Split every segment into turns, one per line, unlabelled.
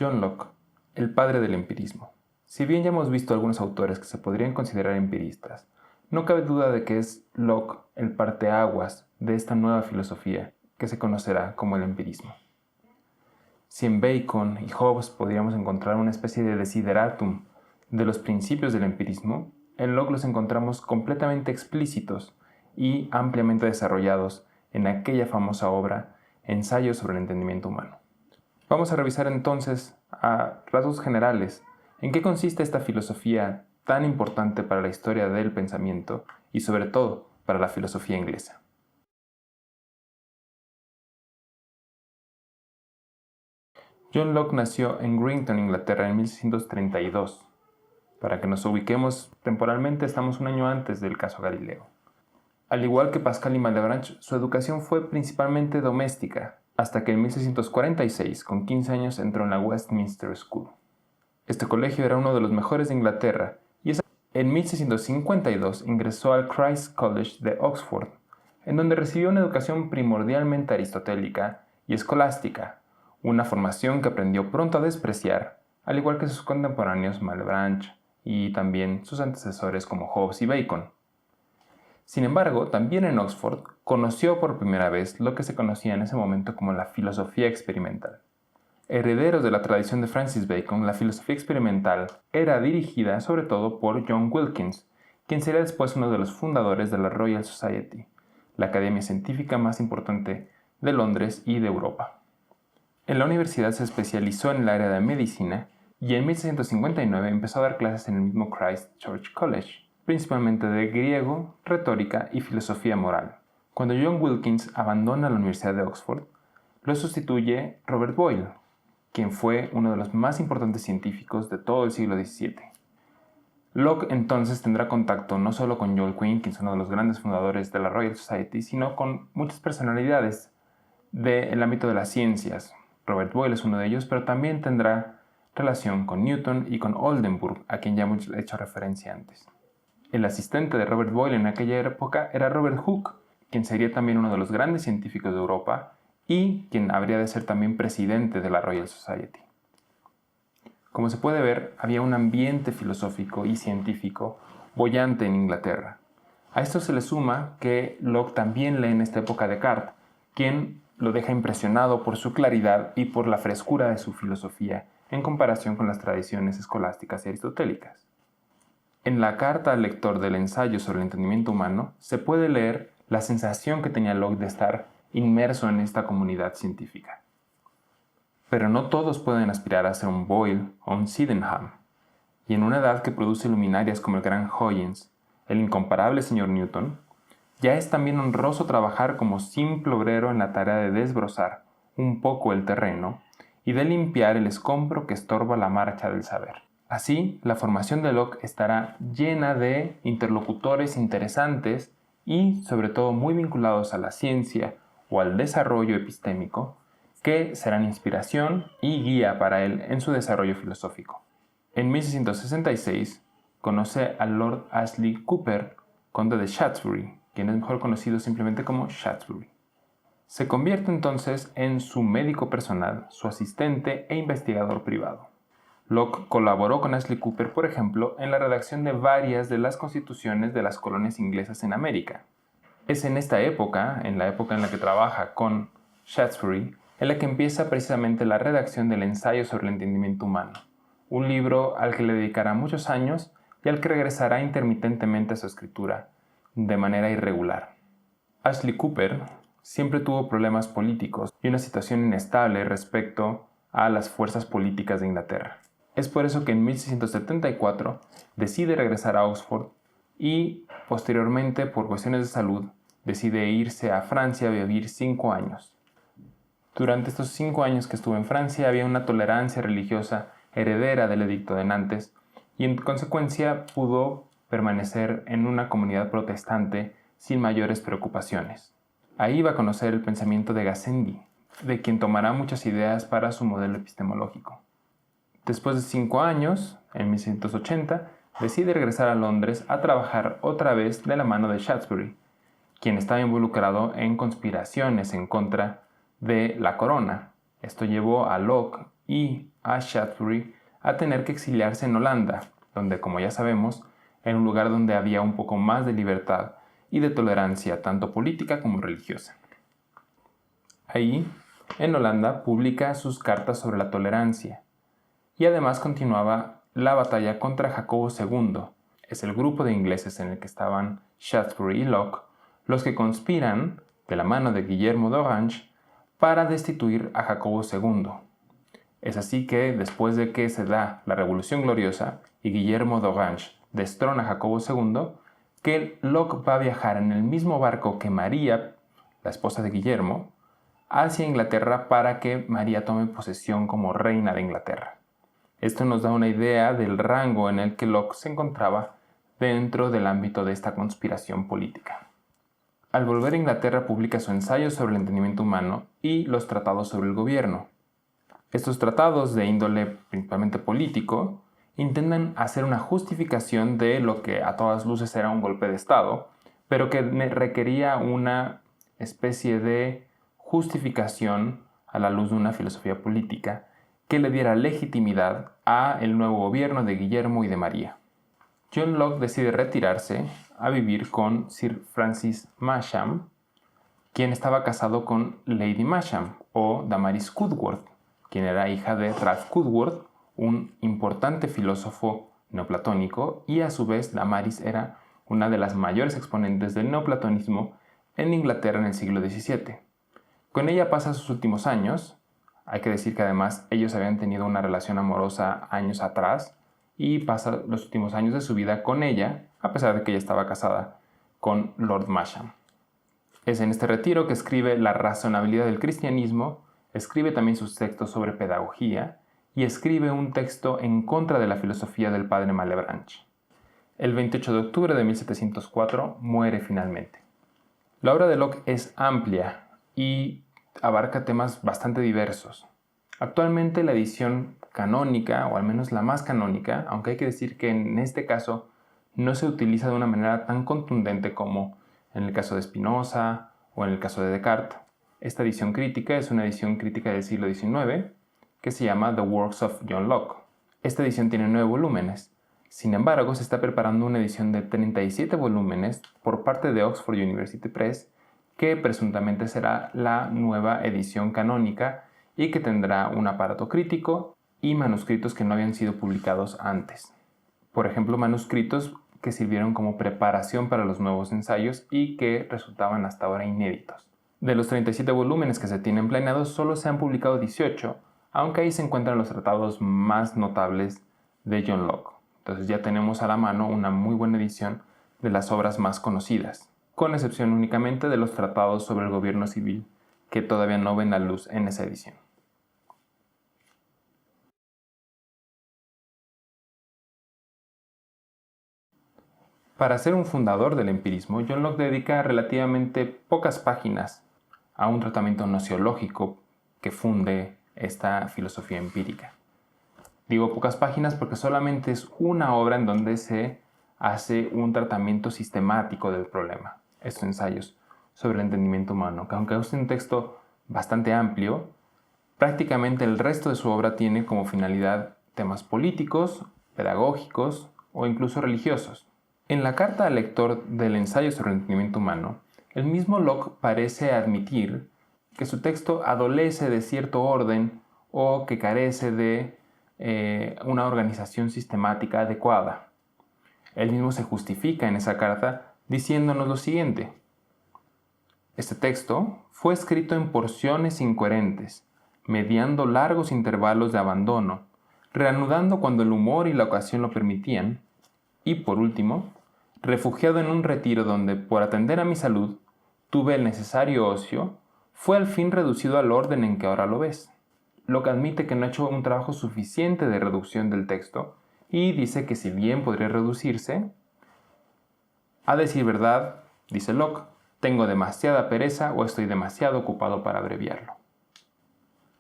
John Locke, el padre del empirismo. Si bien ya hemos visto algunos autores que se podrían considerar empiristas, no cabe duda de que es Locke el parteaguas de esta nueva filosofía que se conocerá como el empirismo. Si en Bacon y Hobbes podríamos encontrar una especie de desideratum de los principios del empirismo, en Locke los encontramos completamente explícitos y ampliamente desarrollados en aquella famosa obra Ensayo sobre el entendimiento humano. Vamos a revisar entonces, a rasgos generales, en qué consiste esta filosofía tan importante para la historia del pensamiento y sobre todo para la filosofía inglesa. John Locke nació en Greenton, Inglaterra, en 1632. Para que nos ubiquemos temporalmente, estamos un año antes del caso Galileo. Al igual que Pascal y Malebranche, su educación fue principalmente doméstica, hasta que en 1646, con 15 años, entró en la Westminster School. Este colegio era uno de los mejores de Inglaterra y en 1652 ingresó al Christ's College de Oxford, en donde recibió una educación primordialmente aristotélica y escolástica, una formación que aprendió pronto a despreciar, al igual que sus contemporáneos Malebranche y también sus antecesores como Hobbes y Bacon. Sin embargo, también en Oxford conoció por primera vez lo que se conocía en ese momento como la filosofía experimental. Herederos de la tradición de Francis Bacon, la filosofía experimental era dirigida sobre todo por John Wilkins, quien sería después uno de los fundadores de la Royal Society, la academia científica más importante de Londres y de Europa. En la universidad se especializó en el área de medicina y en 1659 empezó a dar clases en el mismo Christ Church College, principalmente de griego, retórica y filosofía moral. Cuando John Wilkins abandona la Universidad de Oxford, lo sustituye Robert Boyle, quien fue uno de los más importantes científicos de todo el siglo XVII. Locke entonces tendrá contacto no solo con John Wilkins, uno de los grandes fundadores de la Royal Society, sino con muchas personalidades del ámbito de las ciencias. Robert Boyle es uno de ellos, pero también tendrá relación con Newton y con Oldenburg, a quien ya hemos hecho referencia antes. El asistente de Robert Boyle en aquella época era Robert Hooke, quien sería también uno de los grandes científicos de Europa y quien habría de ser también presidente de la Royal Society. Como se puede ver, había un ambiente filosófico y científico boyante en Inglaterra. A esto se le suma que Locke también lee en esta época a Descartes, quien lo deja impresionado por su claridad y por la frescura de su filosofía en comparación con las tradiciones escolásticas y aristotélicas. En la carta al lector del ensayo sobre el entendimiento humano se puede leer la sensación que tenía Locke de estar inmerso en esta comunidad científica. Pero no todos pueden aspirar a ser un Boyle o un Sydenham, y en una edad que produce luminarias como el gran Huygens, el incomparable señor Newton, ya es también honroso trabajar como simple obrero en la tarea de desbrozar un poco el terreno y de limpiar el escombro que estorba la marcha del saber. Así, la formación de Locke estará llena de interlocutores interesantes y, sobre todo, muy vinculados a la ciencia o al desarrollo epistémico, que serán inspiración y guía para él en su desarrollo filosófico. En 1666 conoce al Lord Ashley Cooper, conde de Shaftesbury, quien es mejor conocido simplemente como Shaftesbury. Se convierte entonces en su médico personal, su asistente e investigador privado. Locke colaboró con Ashley Cooper, por ejemplo, en la redacción de varias de las constituciones de las colonias inglesas en América. Es en esta época, en la época en la que trabaja con Shaftesbury, en la que empieza precisamente la redacción del Ensayo sobre el entendimiento humano, un libro al que le dedicará muchos años y al que regresará intermitentemente a su escritura, de manera irregular. Ashley Cooper siempre tuvo problemas políticos y una situación inestable respecto a las fuerzas políticas de Inglaterra. Es por eso que en 1674 decide regresar a Oxford y posteriormente, por cuestiones de salud, decide irse a Francia a vivir 5 años. Durante estos 5 años que estuvo en Francia había una tolerancia religiosa heredera del Edicto de Nantes y en consecuencia pudo permanecer en una comunidad protestante sin mayores preocupaciones. Ahí va a conocer el pensamiento de Gassendi, de quien tomará muchas ideas para su modelo epistemológico. Después de 5 años, en 1680, decide regresar a Londres a trabajar otra vez de la mano de Shaftesbury, quien estaba involucrado en conspiraciones en contra de la corona. Esto llevó a Locke y a Shaftesbury a tener que exiliarse en Holanda, donde, como ya sabemos, era un lugar donde había un poco más de libertad y de tolerancia tanto política como religiosa. Ahí, en Holanda, publica sus cartas sobre la tolerancia y además continuaba la batalla contra Jacobo II. Es el grupo de ingleses en el que estaban Shaftesbury y Locke los que conspiran, de la mano de Guillermo de Orange, para destituir a Jacobo II. Es así que, después de que se da la Revolución Gloriosa y Guillermo de Orange destrona a Jacobo II, que Locke va a viajar en el mismo barco que María, la esposa de Guillermo, hacia Inglaterra para que María tome posesión como reina de Inglaterra. Esto nos da una idea del rango en el que Locke se encontraba dentro del ámbito de esta conspiración política. Al volver a Inglaterra publica su ensayo sobre el entendimiento humano y los tratados sobre el gobierno. Estos tratados, de índole principalmente político, intentan hacer una justificación de lo que a todas luces era un golpe de Estado, pero que requería una especie de justificación a la luz de una filosofía política que le diera legitimidad a el nuevo gobierno de Guillermo y de María. John Locke decide retirarse a vivir con Sir Francis Masham, quien estaba casado con Lady Masham o Damaris Cudworth, quien era hija de Ralph Cudworth, un importante filósofo neoplatónico, y a su vez Damaris era una de las mayores exponentes del neoplatonismo en Inglaterra en el siglo XVII. Con ella pasa sus últimos años. Hay que decir que además ellos habían tenido una relación amorosa años atrás y pasa los últimos años de su vida con ella, a pesar de que ella estaba casada con Lord Masham. Es en este retiro que escribe La razonabilidad del cristianismo, escribe también sus textos sobre pedagogía y escribe un texto en contra de la filosofía del padre Malebranche. El 28 de octubre de 1704 muere finalmente. La obra de Locke es amplia y abarca temas bastante diversos. Actualmente la edición canónica, o al menos la más canónica, aunque hay que decir que en este caso no se utiliza de una manera tan contundente como en el caso de Spinoza o en el caso de Descartes. Esta edición crítica es una edición crítica del siglo XIX que se llama The Works of John Locke. Esta edición tiene 9 volúmenes. Sin embargo, se está preparando una edición de 37 volúmenes por parte de Oxford University Press, que presuntamente será la nueva edición canónica y que tendrá un aparato crítico y manuscritos que no habían sido publicados antes. Por ejemplo, manuscritos que sirvieron como preparación para los nuevos ensayos y que resultaban hasta ahora inéditos. De los 37 volúmenes que se tienen planeados, solo se han publicado 18, aunque ahí se encuentran los tratados más notables de John Locke. Entonces ya tenemos a la mano una muy buena edición de las obras más conocidas, con excepción únicamente de los tratados sobre el gobierno civil, que todavía no ven la luz en esa edición. Para ser un fundador del empirismo, John Locke dedica relativamente pocas páginas a un tratamiento nociológico que funde esta filosofía empírica. Digo pocas páginas porque solamente es una obra en donde se hace un tratamiento sistemático del problema, estos ensayos sobre el entendimiento humano, que aunque es un texto bastante amplio, prácticamente el resto de su obra tiene como finalidad temas políticos, pedagógicos o incluso religiosos. En la carta al lector del ensayo sobre el entendimiento humano, el mismo Locke parece admitir que su texto adolece de cierto orden o que carece de una organización sistemática adecuada. Él mismo se justifica en esa carta diciéndonos lo siguiente: este texto fue escrito en porciones incoherentes, mediando largos intervalos de abandono, reanudando cuando el humor y la ocasión lo permitían, y por último, refugiado en un retiro donde, por atender a mi salud, tuve el necesario ocio, fue al fin reducido al orden en que ahora lo ves. Locke admite que no ha hecho un trabajo suficiente de reducción del texto y dice que si bien podría reducirse, a decir verdad, dice Locke, tengo demasiada pereza o estoy demasiado ocupado para abreviarlo.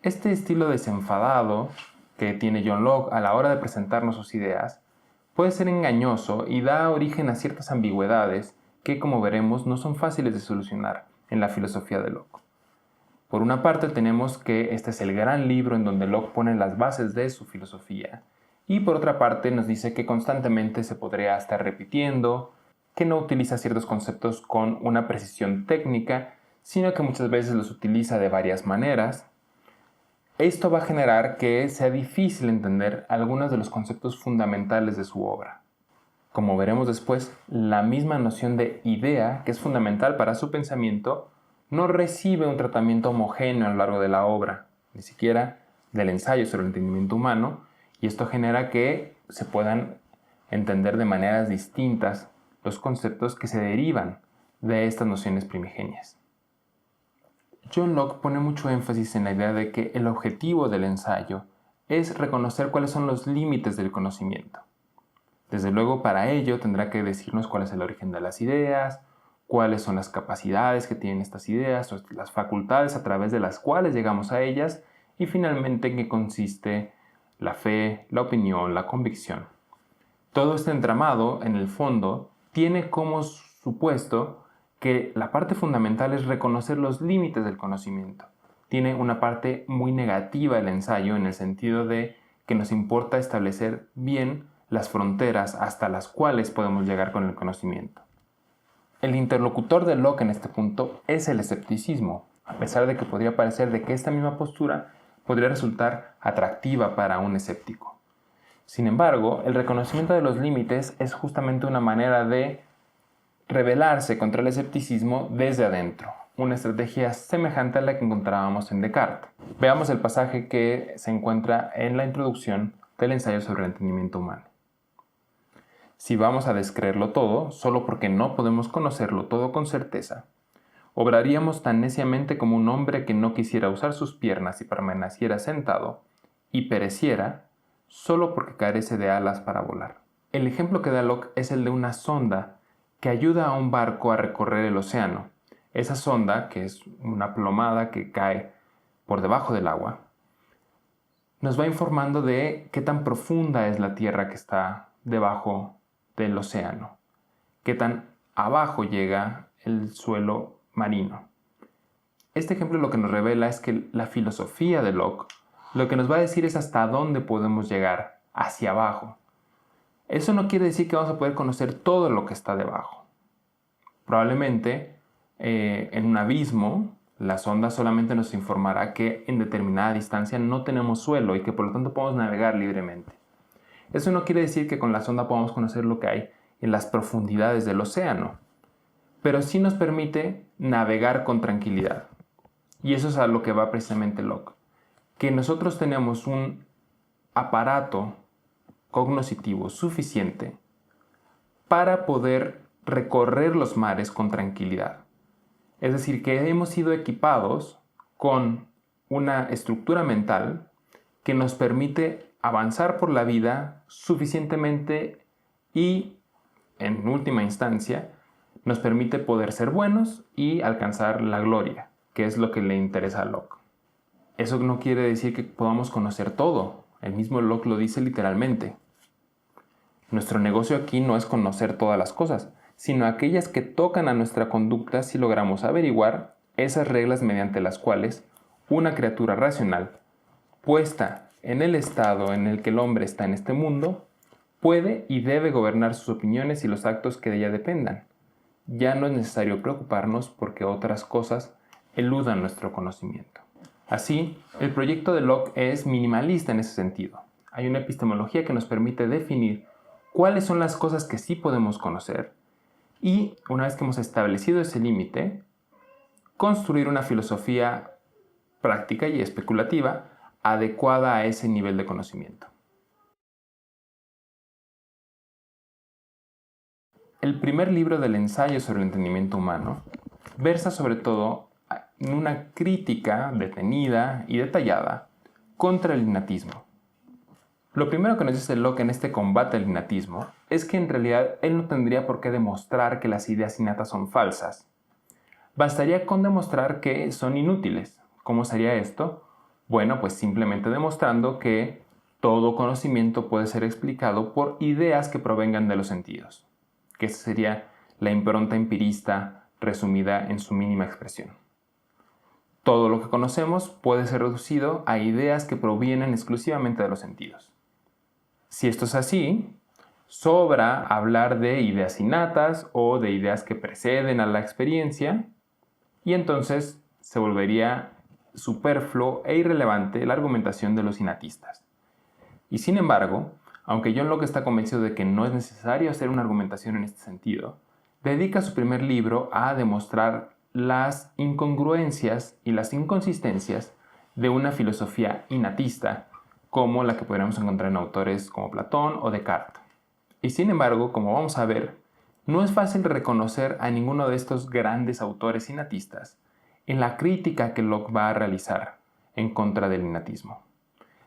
Este estilo desenfadado que tiene John Locke a la hora de presentarnos sus ideas puede ser engañoso y da origen a ciertas ambigüedades que, como veremos, no son fáciles de solucionar en la filosofía de Locke. Por una parte tenemos que este es el gran libro en donde Locke pone las bases de su filosofía, y por otra parte nos dice que constantemente se podría estar repitiendo, que no utiliza ciertos conceptos con una precisión técnica, sino que muchas veces los utiliza de varias maneras. Esto va a generar que sea difícil entender algunos de los conceptos fundamentales de su obra. Como veremos después, la misma noción de idea, que es fundamental para su pensamiento, no recibe un tratamiento homogéneo a lo largo de la obra, ni siquiera del ensayo sobre el entendimiento humano, y esto genera que se puedan entender de maneras distintas los conceptos que se derivan de estas nociones primigenias. John Locke pone mucho énfasis en la idea de que el objetivo del ensayo es reconocer cuáles son los límites del conocimiento. Desde luego, para ello tendrá que decirnos cuál es el origen de las ideas, cuáles son las capacidades que tienen estas ideas, o las facultades a través de las cuales llegamos a ellas, y finalmente en qué consiste la fe, la opinión, la convicción. Todo este entramado, en el fondo, tiene como supuesto que la parte fundamental es reconocer los límites del conocimiento. Tiene una parte muy negativa el ensayo en el sentido de que nos importa establecer bien las fronteras hasta las cuales podemos llegar con el conocimiento. El interlocutor de Locke en este punto es el escepticismo, a pesar de que podría parecer de que esta misma postura podría resultar atractiva para un escéptico. Sin embargo, el reconocimiento de los límites es justamente una manera de rebelarse contra el escepticismo desde adentro, una estrategia semejante a la que encontrábamos en Descartes. Veamos el pasaje que se encuentra en la introducción del ensayo sobre el entendimiento humano. Si vamos a descreerlo todo, solo porque no podemos conocerlo todo con certeza, obraríamos tan neciamente como un hombre que no quisiera usar sus piernas y permaneciera sentado, y pereciera solo porque carece de alas para volar. El ejemplo que da Locke es el de una sonda que ayuda a un barco a recorrer el océano. Esa sonda, que es una plomada que cae por debajo del agua, nos va informando de qué tan profunda es la tierra que está debajo del océano, qué tan abajo llega el suelo marino. Este ejemplo lo que nos revela es que la filosofía de Locke lo que nos va a decir es hasta dónde podemos llegar, hacia abajo. Eso no quiere decir que vamos a poder conocer todo lo que está debajo. Probablemente en un abismo la sonda solamente nos informará que en determinada distancia no tenemos suelo y que por lo tanto podemos navegar libremente. Eso no quiere decir que con la sonda podamos conocer lo que hay en las profundidades del océano, pero sí nos permite navegar con tranquilidad. Y eso es a lo que va precisamente Locke. Que nosotros tenemos un aparato cognoscitivo suficiente para poder recorrer los mares con tranquilidad. Es decir, que hemos sido equipados con una estructura mental que nos permite avanzar por la vida suficientemente y, en última instancia, nos permite poder ser buenos y alcanzar la gloria, que es lo que le interesa a Locke. Eso no quiere decir que podamos conocer todo. El mismo Locke lo dice literalmente. Nuestro negocio aquí no es conocer todas las cosas, sino aquellas que tocan a nuestra conducta si logramos averiguar esas reglas mediante las cuales una criatura racional, puesta en el estado en el que el hombre está en este mundo, puede y debe gobernar sus opiniones y los actos que de ella dependan. Ya no es necesario preocuparnos porque otras cosas eludan nuestro conocimiento. Así, el proyecto de Locke es minimalista en ese sentido. Hay una epistemología que nos permite definir cuáles son las cosas que sí podemos conocer y, una vez que hemos establecido ese límite, construir una filosofía práctica y especulativa adecuada a ese nivel de conocimiento. El primer libro del ensayo sobre el entendimiento humano versa sobre todo en una crítica detenida y detallada contra el innatismo. Lo primero que nos dice Locke en este combate al innatismo es que en realidad él no tendría por qué demostrar que las ideas innatas son falsas. Bastaría con demostrar que son inútiles. ¿Cómo sería esto? Bueno, pues simplemente demostrando que todo conocimiento puede ser explicado por ideas que provengan de los sentidos, que esa sería la impronta empirista resumida en su mínima expresión. Todo lo que conocemos puede ser reducido a ideas que provienen exclusivamente de los sentidos. Si esto es así, sobra hablar de ideas innatas o de ideas que preceden a la experiencia, y entonces se volvería superfluo e irrelevante la argumentación de los innatistas. Y sin embargo, aunque John Locke está convencido de que no es necesario hacer una argumentación en este sentido, dedica su primer libro a demostrar las incongruencias y las inconsistencias de una filosofía innatista, como la que podríamos encontrar en autores como Platón o Descartes. Y sin embargo, como vamos a ver, no es fácil reconocer a ninguno de estos grandes autores innatistas en la crítica que Locke va a realizar en contra del innatismo.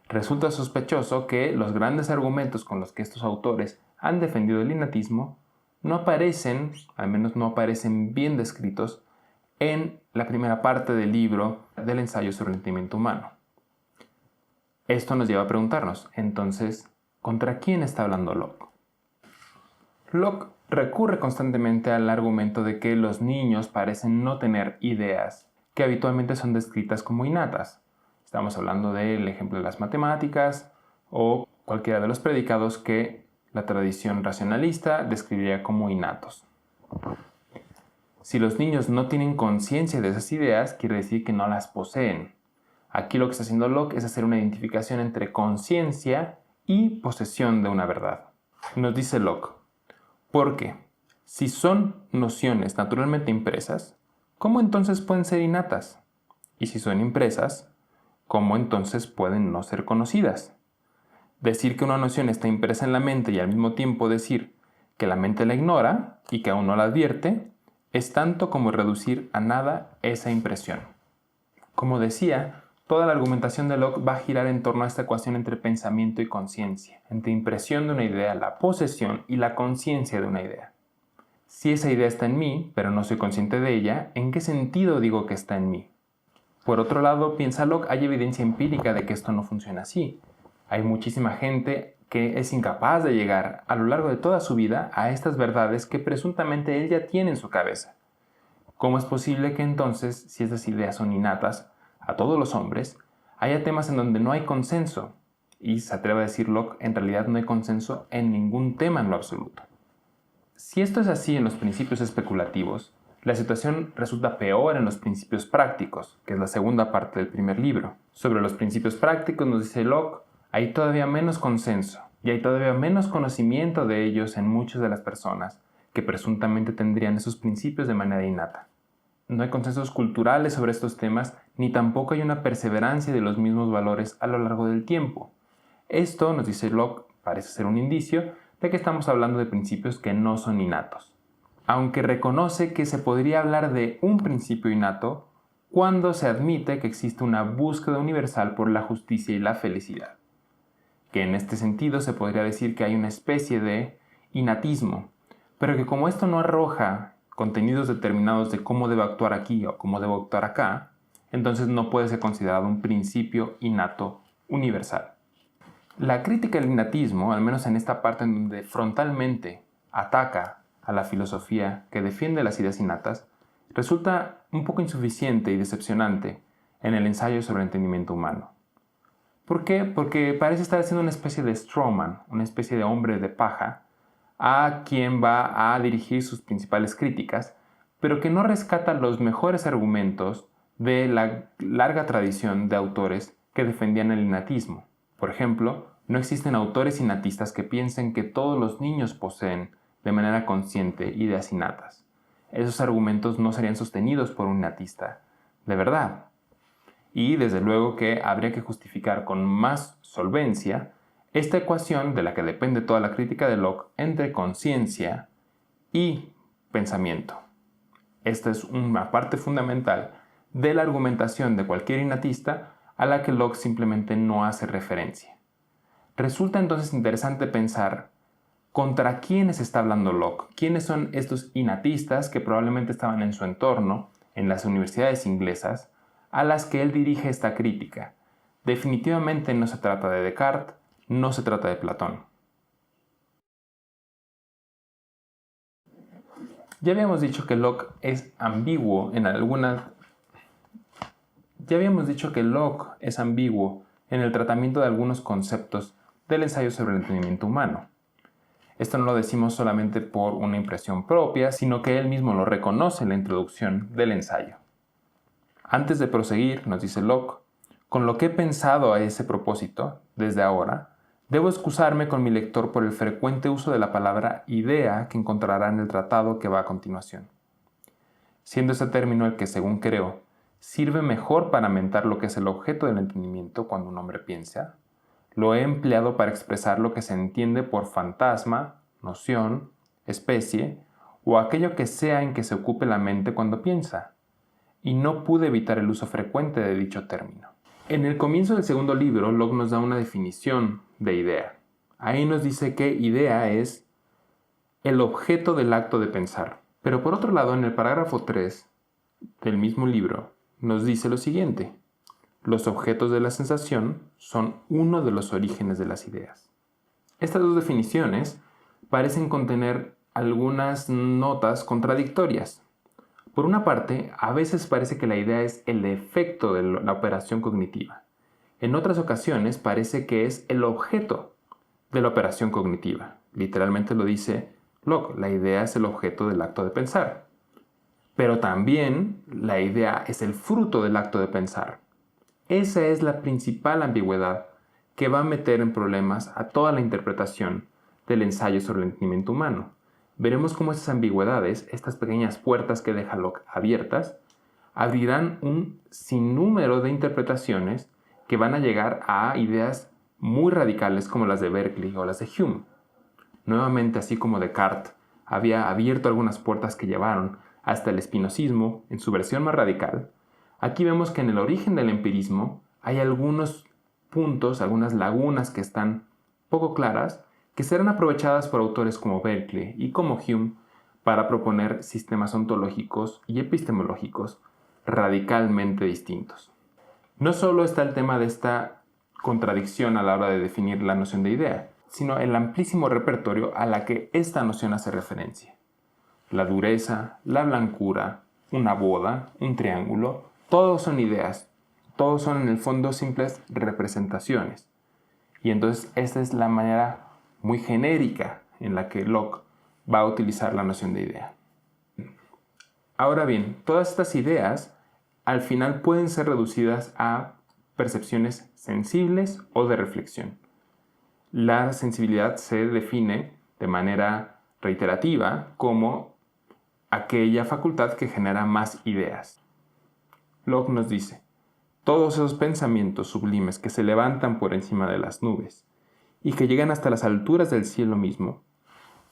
Resulta sospechoso que los grandes argumentos con los que estos autores han defendido el innatismo no aparecen, al menos no aparecen bien descritos, en la primera parte del libro del ensayo sobre el sentimiento humano. Esto nos lleva a preguntarnos, entonces, ¿contra quién está hablando Locke? Locke recurre constantemente al argumento de que los niños parecen no tener ideas que habitualmente son descritas como innatas. Estamos hablando del ejemplo de las matemáticas o cualquiera de los predicados que la tradición racionalista describiría como innatos. Si los niños no tienen conciencia de esas ideas, quiere decir que no las poseen. Aquí lo que está haciendo Locke es hacer una identificación entre conciencia y posesión de una verdad. Nos dice Locke, porque si son nociones naturalmente impresas, ¿cómo entonces pueden ser innatas? Y si son impresas, ¿cómo entonces pueden no ser conocidas? Decir que una noción está impresa en la mente y al mismo tiempo decir que la mente la ignora y que aún no la advierte, es tanto como reducir a nada esa impresión. Como decía, toda la argumentación de Locke va a girar en torno a esta ecuación entre pensamiento y conciencia, entre impresión de una idea, la posesión y la conciencia de una idea. Si esa idea está en mí, pero no soy consciente de ella, ¿en qué sentido digo que está en mí? Por otro lado, piensa Locke, hay evidencia empírica de que esto no funciona así. Hay muchísima gente que es incapaz de llegar a lo largo de toda su vida a estas verdades que presuntamente él ya tiene en su cabeza. ¿Cómo es posible que entonces, si estas ideas son innatas a todos los hombres, haya temas en donde no hay consenso? Y se atreve a decir Locke, en realidad no hay consenso en ningún tema en lo absoluto. Si esto es así en los principios especulativos, la situación resulta peor en los principios prácticos, que es la segunda parte del primer libro. Sobre los principios prácticos nos dice Locke, hay todavía menos consenso y hay todavía menos conocimiento de ellos en muchas de las personas que presuntamente tendrían esos principios de manera innata. No hay consensos culturales sobre estos temas, ni tampoco hay una perseverancia de los mismos valores a lo largo del tiempo. Esto, nos dice Locke, parece ser un indicio de que estamos hablando de principios que no son innatos. Aunque reconoce que se podría hablar de un principio innato cuando se admite que existe una búsqueda universal por la justicia y la felicidad. Que en este sentido se podría decir que hay una especie de innatismo, pero que como esto no arroja contenidos determinados de cómo debo actuar aquí o cómo debo actuar acá, entonces no puede ser considerado un principio innato universal. La crítica al innatismo, al menos en esta parte en donde frontalmente ataca a la filosofía que defiende las ideas innatas, resulta un poco insuficiente y decepcionante en el ensayo sobre el entendimiento humano. ¿Por qué? Porque parece estar haciendo una especie de strawman, una especie de hombre de paja, a quien va a dirigir sus principales críticas, pero que no rescata los mejores argumentos de la larga tradición de autores que defendían el innatismo. Por ejemplo, no existen autores innatistas que piensen que todos los niños poseen de manera consciente ideas innatas. Esos argumentos no serían sostenidos por un innatista de verdad. Y desde luego que habría que justificar con más solvencia esta ecuación de la que depende toda la crítica de Locke entre conciencia y pensamiento. Esta es una parte fundamental de la argumentación de cualquier innatista a la que Locke simplemente no hace referencia. Resulta entonces interesante pensar contra quiénes está hablando Locke, quiénes son estos innatistas que probablemente estaban en su entorno, en las universidades inglesas, a las que él dirige esta crítica. Definitivamente no se trata de Descartes, no se trata de Platón. Ya habíamos dicho que Locke es ambiguo en algunas ya habíamos dicho que Locke es ambiguo en el tratamiento de algunos conceptos del ensayo sobre el entendimiento humano. Esto no lo decimos solamente por una impresión propia, sino que él mismo lo reconoce en la introducción del ensayo. Antes de proseguir, nos dice Locke, con lo que he pensado a ese propósito, desde ahora, debo excusarme con mi lector por el frecuente uso de la palabra idea que encontrará en el tratado que va a continuación. Siendo ese término el que, según creo, sirve mejor para mentar lo que es el objeto del entendimiento cuando un hombre piensa, lo he empleado para expresar lo que se entiende por fantasma, noción, especie o aquello que sea en que se ocupe la mente cuando piensa, y no pude evitar el uso frecuente de dicho término. En el comienzo del segundo libro, Locke nos da una definición de idea. Ahí nos dice que idea es el objeto del acto de pensar. Pero por otro lado, en el parágrafo 3 del mismo libro, nos dice lo siguiente: los objetos de la sensación son uno de los orígenes de las ideas. Estas dos definiciones parecen contener algunas notas contradictorias. Por una parte, a veces parece que la idea es el efecto de la operación cognitiva. En otras ocasiones parece que es el objeto de la operación cognitiva. Literalmente lo dice Locke, la idea es el objeto del acto de pensar. Pero también la idea es el fruto del acto de pensar. Esa es la principal ambigüedad que va a meter en problemas a toda la interpretación del ensayo sobre el entendimiento humano. Veremos cómo esas ambigüedades, estas pequeñas puertas que deja Locke abiertas, abrirán un sinnúmero de interpretaciones que van a llegar a ideas muy radicales como las de Berkeley o las de Hume. Nuevamente, así como Descartes había abierto algunas puertas que llevaron hasta el espinozismo en su versión más radical, aquí vemos que en el origen del empirismo hay algunos puntos, algunas lagunas que están poco claras, que serán aprovechadas por autores como Berkeley y como Hume para proponer sistemas ontológicos y epistemológicos radicalmente distintos. No solo está el tema de esta contradicción a la hora de definir la noción de idea, sino el amplísimo repertorio a la que esta noción hace referencia. La dureza, la blancura, una boda, un triángulo, todos son ideas, todos son en el fondo simples representaciones. Y entonces esta es la manera muy genérica en la que Locke va a utilizar la noción de idea. Ahora bien, todas estas ideas al final pueden ser reducidas a percepciones sensibles o de reflexión. La sensibilidad se define de manera reiterativa como aquella facultad que genera más ideas. Locke nos dice: todos esos pensamientos sublimes que se levantan por encima de las nubes y que llegan hasta las alturas del cielo mismo,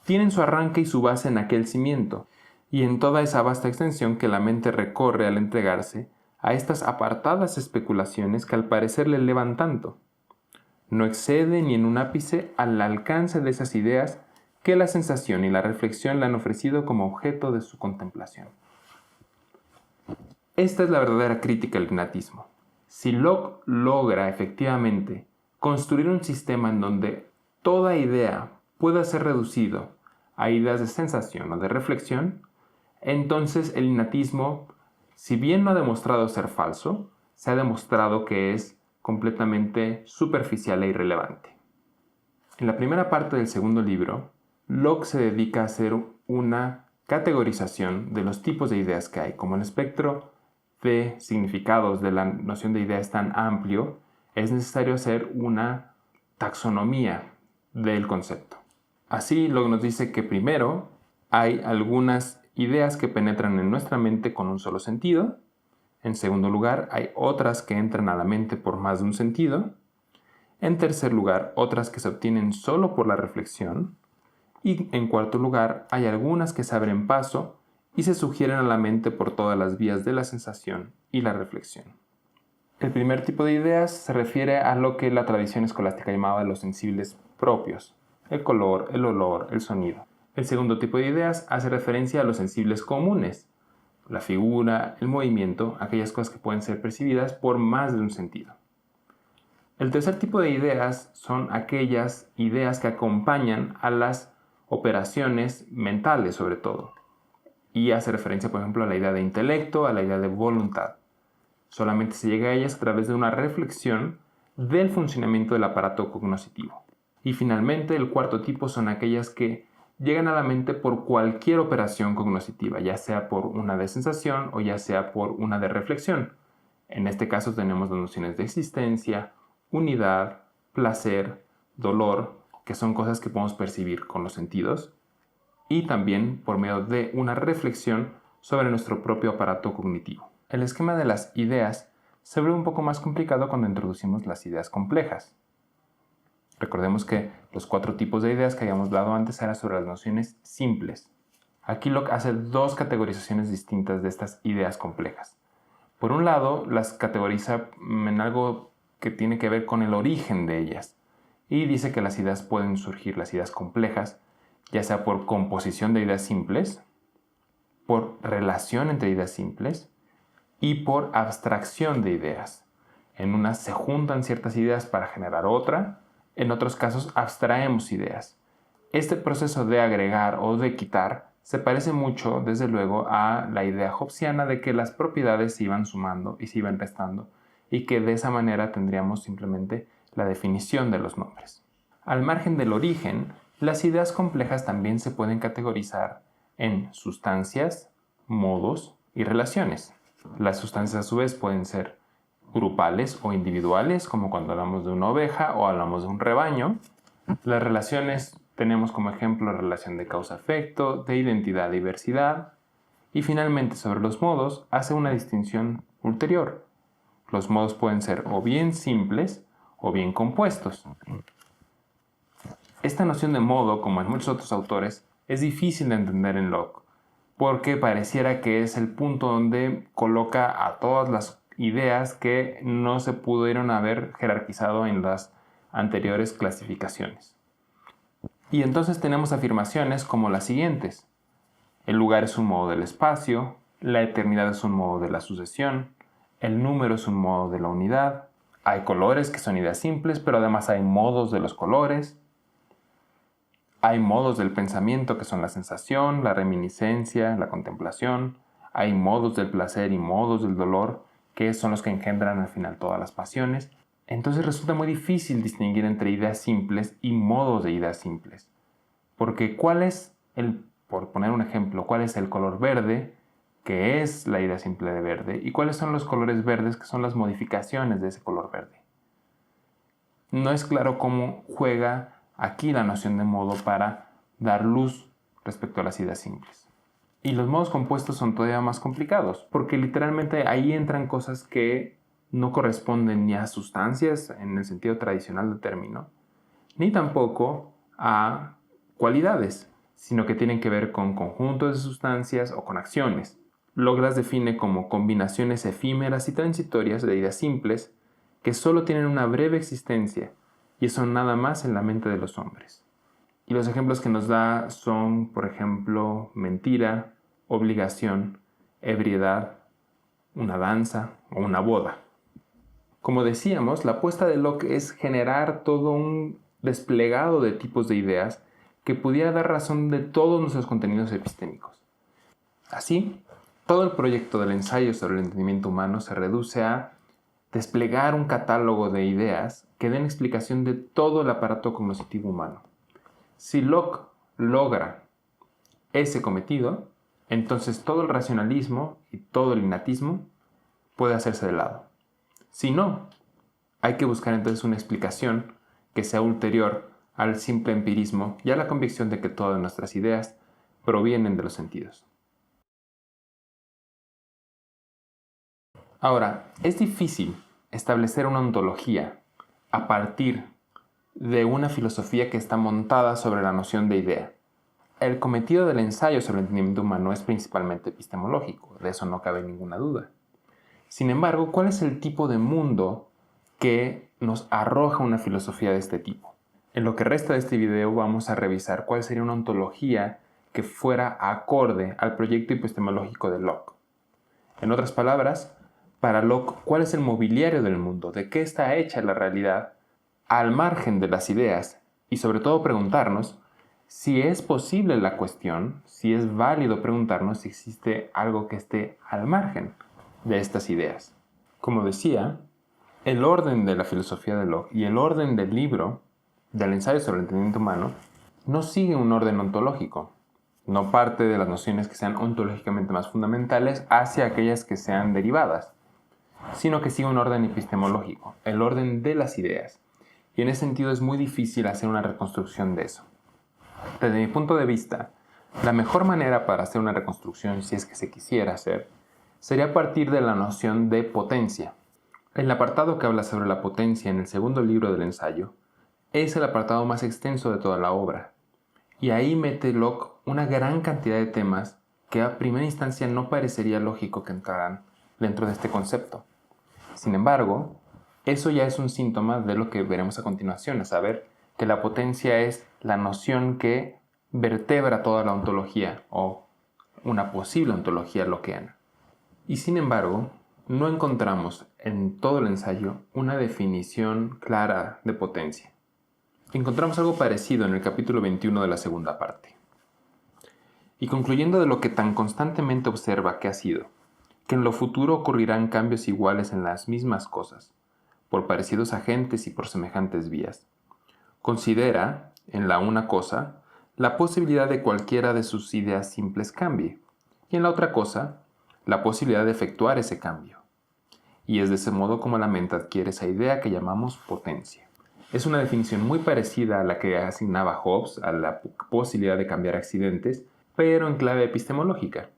tienen su arranque y su base en aquel cimiento, y en toda esa vasta extensión que la mente recorre al entregarse a estas apartadas especulaciones que al parecer le elevan tanto. No excede ni en un ápice al alcance de esas ideas que la sensación y la reflexión le han ofrecido como objeto de su contemplación. Esta es la verdadera crítica al ignatismo. Si Locke logra efectivamente construir un sistema en donde toda idea pueda ser reducido a ideas de sensación o de reflexión, entonces el ignatismo, si bien no ha demostrado ser falso, se ha demostrado que es completamente superficial e irrelevante. En la primera parte del segundo libro, Locke se dedica a hacer una categorización de los tipos de ideas que hay. Como el espectro de significados de la noción de idea es tan amplio, es necesario hacer una taxonomía del concepto. Así, Locke nos dice que primero hay algunas ideas que penetran en nuestra mente con un solo sentido. En segundo lugar, hay otras que entran a la mente por más de un sentido. En tercer lugar, otras que se obtienen solo por la reflexión. Y en cuarto lugar, hay algunas que se abren paso y se sugieren a la mente por todas las vías de la sensación y la reflexión. El primer tipo de ideas se refiere a lo que la tradición escolástica llamaba los sensibles propios: el color, el olor, el sonido. El segundo tipo de ideas hace referencia a los sensibles comunes: la figura, el movimiento, aquellas cosas que pueden ser percibidas por más de un sentido. El tercer tipo de ideas son aquellas ideas que acompañan a las operaciones mentales, sobre todo, y hace referencia, por ejemplo, a la idea de intelecto, a la idea de voluntad. Solamente se llega a ellas a través de una reflexión del funcionamiento del aparato cognoscitivo. Y finalmente, el cuarto tipo son aquellas que llegan a la mente por cualquier operación cognoscitiva, ya sea por una de sensación o ya sea por una de reflexión. En este caso tenemos las nociones de existencia, unidad, placer, dolor, que son cosas que podemos percibir con los sentidos, y también por medio de una reflexión sobre nuestro propio aparato cognitivo. El esquema de las ideas se vuelve un poco más complicado cuando introducimos las ideas complejas. Recordemos que los 4 tipos de ideas que habíamos hablado antes eran sobre las nociones simples. Aquí Locke hace 2 categorizaciones distintas de estas ideas complejas. Por un lado, las categoriza en algo que tiene que ver con el origen de ellas, y dice que las ideas pueden surgir, las ideas complejas, ya sea por composición de ideas simples, por relación entre ideas simples y por abstracción de ideas. En unas se juntan ciertas ideas para generar otra, en otros casos abstraemos ideas. Este proceso de agregar o de quitar se parece mucho, desde luego, a la idea hobbesiana de que las propiedades se iban sumando y se iban restando, y que de esa manera tendríamos simplemente la definición de los nombres. Al margen del origen, las ideas complejas también se pueden categorizar en sustancias, modos y relaciones. Las sustancias a su vez pueden ser grupales o individuales, como cuando hablamos de una oveja o hablamos de un rebaño. Las relaciones tenemos como ejemplo la relación de causa-efecto, de identidad-diversidad. Y finalmente, sobre los modos, hace una distinción ulterior. Los modos pueden ser o bien simples o bien compuestos. Esta noción de modo, como en muchos otros autores, es difícil de entender en Locke, porque pareciera que es el punto donde coloca a todas las ideas que no se pudieron haber jerarquizado en las anteriores clasificaciones. Y entonces tenemos afirmaciones como las siguientes. El lugar es un modo del espacio, la eternidad es un modo de la sucesión, el número es un modo de la unidad, hay colores que son ideas simples, pero además hay modos de los colores, hay modos del pensamiento que son la sensación, la reminiscencia, la contemplación, hay modos del placer y modos del dolor, que son los que engendran al final todas las pasiones. Entonces resulta muy difícil distinguir entre ideas simples y modos de ideas simples. Porque por poner un ejemplo, cuál es el color verde, que es la idea simple de verde, y cuáles son los colores verdes, que son las modificaciones de ese color verde. No es claro cómo juega aquí la noción de modo para dar luz respecto a las ideas simples. Y los modos compuestos son todavía más complicados, porque literalmente ahí entran cosas que no corresponden ni a sustancias en el sentido tradicional del término, ni tampoco a cualidades, sino que tienen que ver con conjuntos de sustancias o con acciones. Locke las define como combinaciones efímeras y transitorias de ideas simples que solo tienen una breve existencia y son nada más en la mente de los hombres. Y los ejemplos que nos da son, por ejemplo, mentira, obligación, ebriedad, una danza o una boda. Como decíamos, la apuesta de Locke es generar todo un desplegado de tipos de ideas que pudiera dar razón de todos nuestros contenidos epistémicos. Así, todo el proyecto del ensayo sobre el entendimiento humano se reduce a desplegar un catálogo de ideas que den explicación de todo el aparato cognitivo humano. Si Locke logra ese cometido, entonces todo el racionalismo y todo el innatismo puede hacerse de lado. Si no, hay que buscar entonces una explicación que sea ulterior al simple empirismo y a la convicción de que todas nuestras ideas provienen de los sentidos. Ahora, es difícil establecer una ontología a partir de una filosofía que está montada sobre la noción de idea. El cometido del ensayo sobre el entendimiento humano es principalmente epistemológico, de eso no cabe ninguna duda. Sin embargo, ¿cuál es el tipo de mundo que nos arroja una filosofía de este tipo? En lo que resta de este video vamos a revisar cuál sería una ontología que fuera acorde al proyecto epistemológico de Locke. En otras palabras, para Locke, ¿cuál es el mobiliario del mundo? ¿De qué está hecha la realidad al margen de las ideas? Y sobre todo preguntarnos si es posible la cuestión, si es válido preguntarnos si existe algo que esté al margen de estas ideas. Como decía, el orden de la filosofía de Locke y el orden del libro, del ensayo sobre el entendimiento humano, no sigue un orden ontológico. No parte de las nociones que sean ontológicamente más fundamentales hacia aquellas que sean derivadas, sino que sigue un orden epistemológico, el orden de las ideas. Y en ese sentido es muy difícil hacer una reconstrucción de eso. Desde mi punto de vista, la mejor manera para hacer una reconstrucción, si es que se quisiera hacer, sería a partir de la noción de potencia. El apartado que habla sobre la potencia en el segundo libro del ensayo es el apartado más extenso de toda la obra, y ahí mete Locke una gran cantidad de temas que a primera instancia no parecería lógico que entraran dentro de este concepto. Sin embargo, eso ya es un síntoma de lo que veremos a continuación, a saber que la potencia es la noción que vertebra toda la ontología o una posible ontología lockeana. Y sin embargo, no encontramos en todo el ensayo una definición clara de potencia. Encontramos algo parecido en el capítulo 21 de la segunda parte. Y concluyendo de lo que tan constantemente observa que ha sido, que en lo futuro ocurrirán cambios iguales en las mismas cosas, por parecidos agentes y por semejantes vías. Considera, en la una cosa, la posibilidad de cualquiera de sus ideas simples cambie, y en la otra cosa, la posibilidad de efectuar ese cambio. Y es de ese modo como la mente adquiere esa idea que llamamos potencia. Es una definición muy parecida a la que asignaba Hobbes a la posibilidad de cambiar accidentes, pero en clave epistemológica.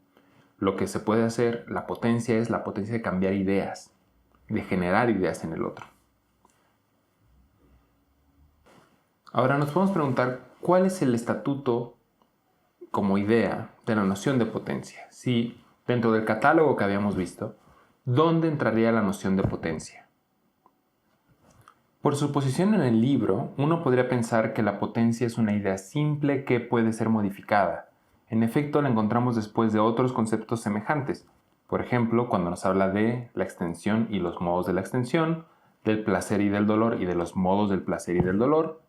Lo que se puede hacer, la potencia es la potencia de cambiar ideas, de generar ideas en el otro. Ahora nos podemos preguntar cuál es el estatuto como idea de la noción de potencia. Si dentro del catálogo que habíamos visto, ¿dónde entraría la noción de potencia? Por su posición en el libro, uno podría pensar que la potencia es una idea simple que puede ser modificada. En efecto, la encontramos después de otros conceptos semejantes. Por ejemplo, cuando nos habla de la extensión y los modos de la extensión, del placer y del dolor y de los modos del placer y del dolor.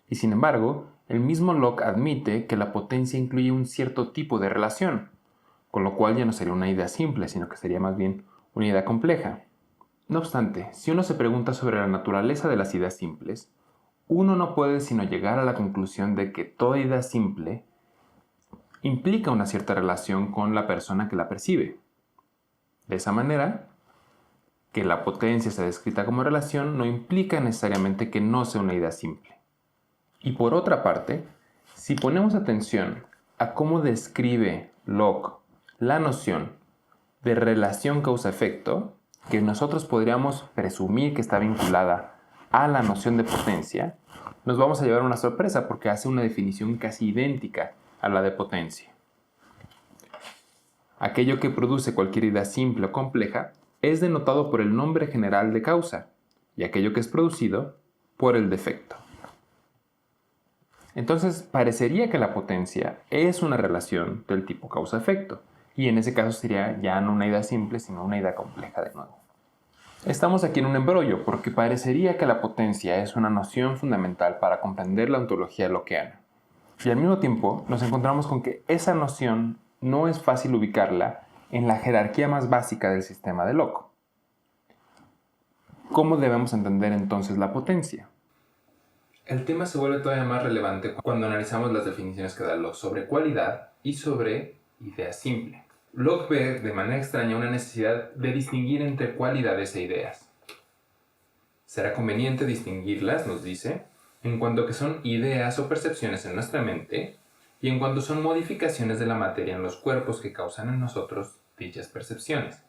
Y sin embargo, el mismo Locke admite que la potencia incluye un cierto tipo de relación, con lo cual ya no sería una idea simple, sino que sería más bien una idea compleja. No obstante, si uno se pregunta sobre la naturaleza de las ideas simples, uno no puede sino llegar a la conclusión de que toda idea simple implica una cierta relación con la persona que la percibe. De esa manera, que la potencia sea descrita como relación no implica necesariamente que no sea una idea simple. Y por otra parte, si ponemos atención a cómo describe Locke la noción de relación causa-efecto, que nosotros podríamos presumir que está vinculada a la noción de potencia, nos vamos a llevar una sorpresa porque hace una definición casi idéntica a la de potencia. Aquello que produce cualquier idea simple o compleja es denotado por el nombre general de causa y aquello que es producido por el defecto. Entonces, parecería que la potencia es una relación del tipo causa-efecto, y en ese caso sería ya no una idea simple, sino una idea compleja de nuevo. Estamos aquí en un embrollo porque parecería que la potencia es una noción fundamental para comprender la ontología lockeana. Y al mismo tiempo nos encontramos con que esa noción no es fácil ubicarla en la jerarquía más básica del sistema de Locke. ¿Cómo debemos entender entonces la potencia? El tema se vuelve todavía más relevante cuando analizamos las definiciones que da Locke sobre cualidad y sobre idea simple. Locke ve de manera extraña una necesidad de distinguir entre cualidades e ideas. Será conveniente distinguirlas, nos dice, en cuanto que son ideas o percepciones en nuestra mente y en cuanto son modificaciones de la materia en los cuerpos que causan en nosotros dichas percepciones.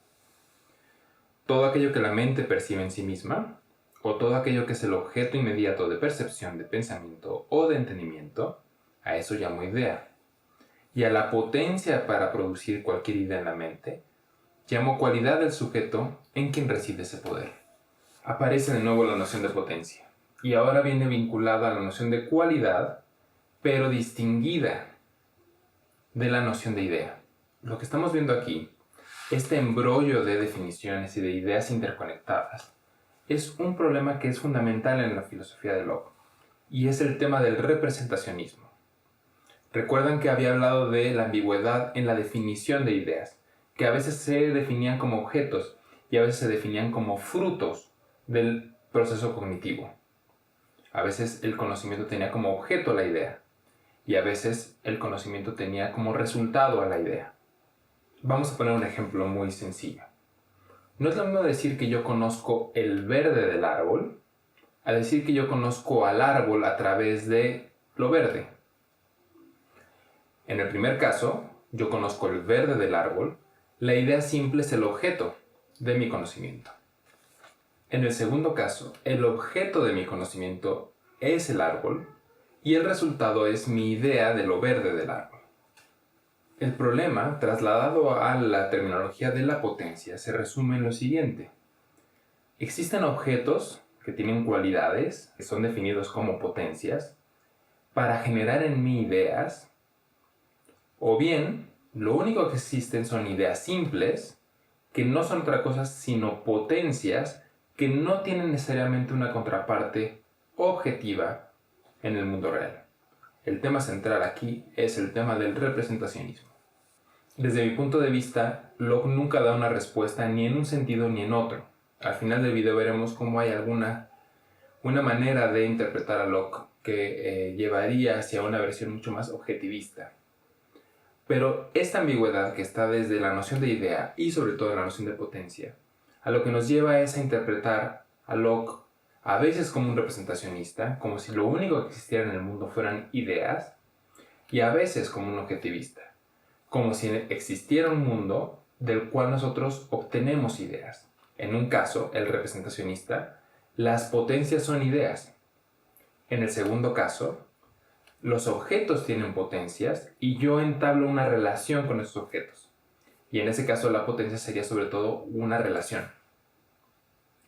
Todo aquello que la mente percibe en sí misma, o todo aquello que es el objeto inmediato de percepción, de pensamiento o de entendimiento, a eso llamo idea. Y a la potencia para producir cualquier idea en la mente, llamo cualidad del sujeto en quien reside ese poder. Aparece de nuevo la noción de potencia, y ahora viene vinculada a la noción de cualidad, pero distinguida de la noción de idea. Lo que estamos viendo aquí, este embrollo de definiciones y de ideas interconectadas, es un problema que es fundamental en la filosofía de Locke, y es el tema del representacionismo. Recuerdan que había hablado de la ambigüedad en la definición de ideas, que a veces se definían como objetos y a veces se definían como frutos del proceso cognitivo. A veces el conocimiento tenía como objeto la idea y a veces el conocimiento tenía como resultado a la idea. Vamos a poner un ejemplo muy sencillo. No es lo mismo decir que yo conozco el verde del árbol a decir que yo conozco al árbol a través de lo verde. En el primer caso, yo conozco el verde del árbol, la idea simple es el objeto de mi conocimiento. En el segundo caso, el objeto de mi conocimiento es el árbol y el resultado es mi idea de lo verde del árbol. El problema, trasladado a la terminología de la potencia, se resume en lo siguiente. Existen objetos que tienen cualidades, que son definidos como potencias, para generar en mí ideas, o bien, lo único que existen son ideas simples, que no son otra cosa sino potencias que no tienen necesariamente una contraparte objetiva en el mundo real. El tema central aquí es el tema del representacionismo. Desde mi punto de vista, Locke nunca da una respuesta ni en un sentido ni en otro. Al final del video veremos cómo hay una manera de interpretar a Locke que llevaría hacia una versión mucho más objetivista. Pero esta ambigüedad que está desde la noción de idea y sobre todo la noción de potencia, a lo que nos lleva es a interpretar a Locke a veces como un representacionista, como si lo único que existiera en el mundo fueran ideas, y a veces como un objetivista, como si existiera un mundo del cual nosotros obtenemos ideas. En un caso, el representacionista, las potencias son ideas. En el segundo caso, los objetos tienen potencias y yo entablo una relación con esos objetos. Y en ese caso la potencia sería sobre todo una relación.